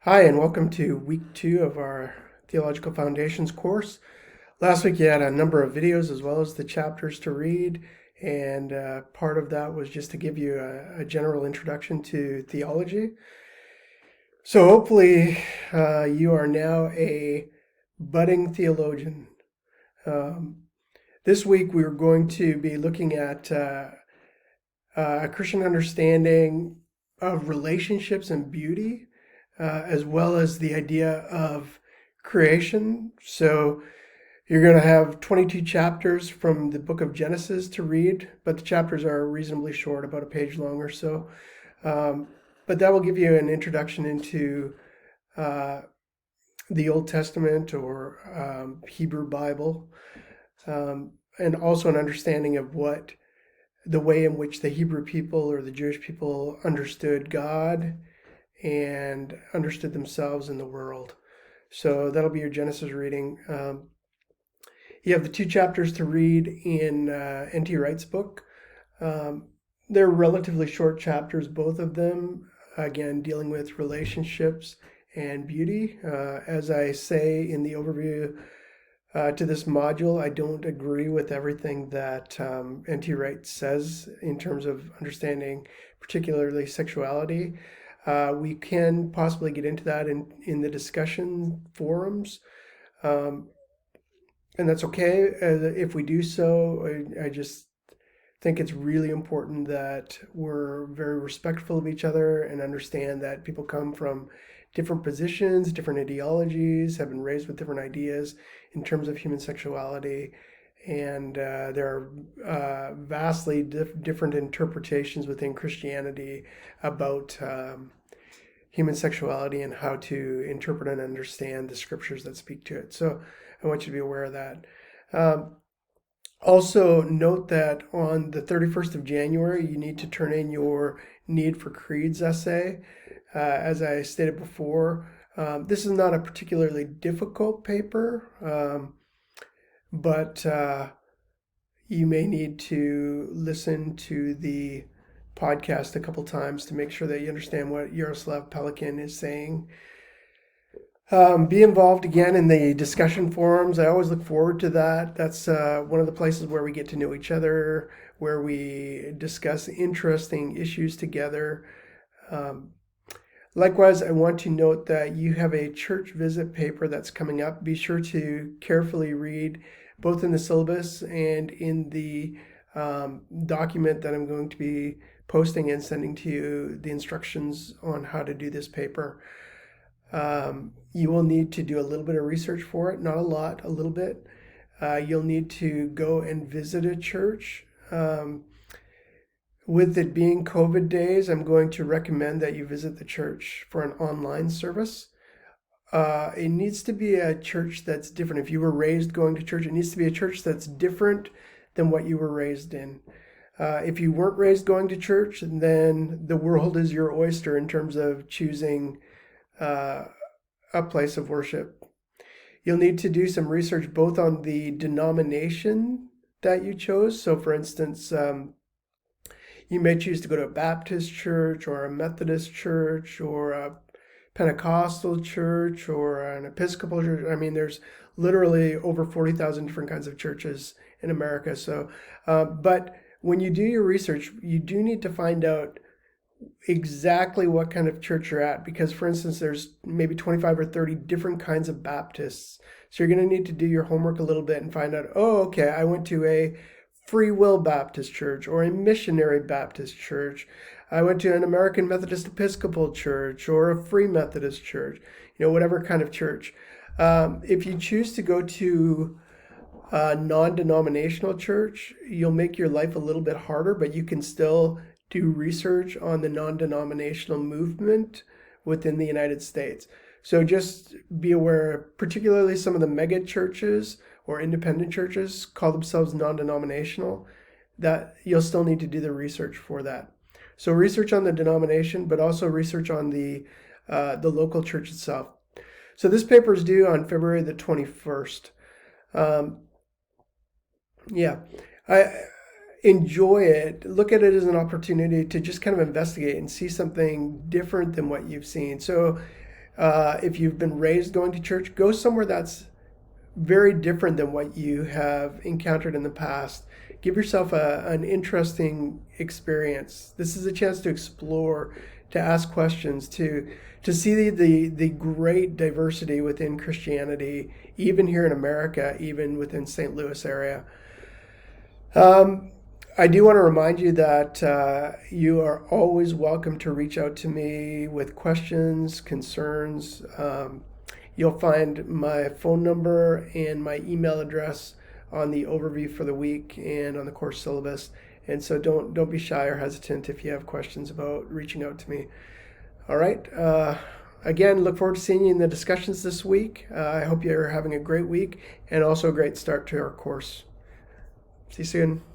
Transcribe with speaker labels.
Speaker 1: Hi, and welcome to week 2 of our Theological Foundations course. Last week you had a number of videos as well as the chapters to read, and part of that was just to give you a general introduction to theology. So hopefully you are now a budding theologian. Um, this week we are going to be looking at a Christian understanding of relationships and beauty, as well as the idea of creation. So you're going to have 22 chapters from the book of Genesis to read, but the chapters are reasonably short, about a page long or so. Um, but that will give you an introduction into uh, the Old Testament or Hebrew Bible, and also an understanding of what the way in which the Hebrew people or the Jewish people understood God and understood themselves in the world. So that'll be your Genesis reading. You have the 2 chapters to read in N.T. Wright's book. Um, they're relatively short chapters, both of them, again, dealing with relationships and beauty. As I say in the overview to this module, I don't agree with everything that N.T. Wright says in terms of understanding, particularly sexuality. We can possibly get into that in the discussion forums, um, and that's okay if we do so. I just think it's really important that we're very respectful of each other and understand that people come from different positions, different ideologies, have been raised with different ideas in terms of human sexuality. And there are vastly different interpretations within Christianity about human sexuality and how to interpret and understand the scriptures that speak to it. So I want you to be aware of that. Also, note that on the 31st of January, you need to turn in your Need for Creeds essay. As I stated before, this is not a particularly difficult paper, but you may need to listen to the podcast a couple times to make sure that you understand what Yaroslav Pelikan is saying. Be involved again in the discussion forums. I always look forward to that. That's one of the places where we get to know each other, where we discuss interesting issues together. Um, Likewise, I want to note that you have a church visit paper that's coming up. Be sure to carefully read both in the syllabus and in the document that I'm going to be posting and sending to you the instructions on how to do this paper. You will need to do a little bit of research for it, not a lot, a little bit. You'll need to go and visit a church. With it being COVID days, I'm going to recommend that you visit the church for an online service. It needs to be a church that's different. If you were raised going to church, it needs to be a church that's different than what you were raised in. If you weren't raised going to church, then the world is your oyster in terms of choosing a place of worship. You'll need to do some research both on the denomination that you chose. So, for instance, you may choose to go to a Baptist church or a Methodist church or a Pentecostal church or an Episcopal church. I mean, there's literally over 40,000 different kinds of churches in America. So, but when you do your research, you do need to find out exactly what kind of church you're at, because for instance there's maybe 25 or 30 different kinds of Baptists. So you're going to need to do your homework a little bit and find out, oh, okay, I went to a Free Will Baptist church or a Missionary Baptist church. I went to an American Methodist Episcopal church or a Free Methodist church, whatever kind of church. If you choose to go to a non-denominational church, you'll make your life a little bit harder, but you can still do research on the non-denominational movement within the United States. So just be aware, particularly some of the mega churches or independent churches call themselves non-denominational, that you'll still need to do the research for that. So research on the denomination, but also research on the local church itself. So this paper is due on February the 21st. I enjoy it. Look at it as an opportunity to just kind of investigate and see something different than what you've seen. So If you've been raised going to church, go somewhere that's very different than what you have encountered in the past. Give yourself an interesting experience. This is a chance to explore, to ask questions, to see the great diversity within Christianity, even here in America, even within St. Louis area. I do want to remind you that you are always welcome to reach out to me with questions, concerns. You'll find my phone number and my email address on the overview for the week and on the course syllabus. And so don't be shy or hesitant if you have questions about reaching out to me. All right. Again, look forward to seeing you in the discussions this week. I hope you're having a great week and also a great start to our course. See you soon.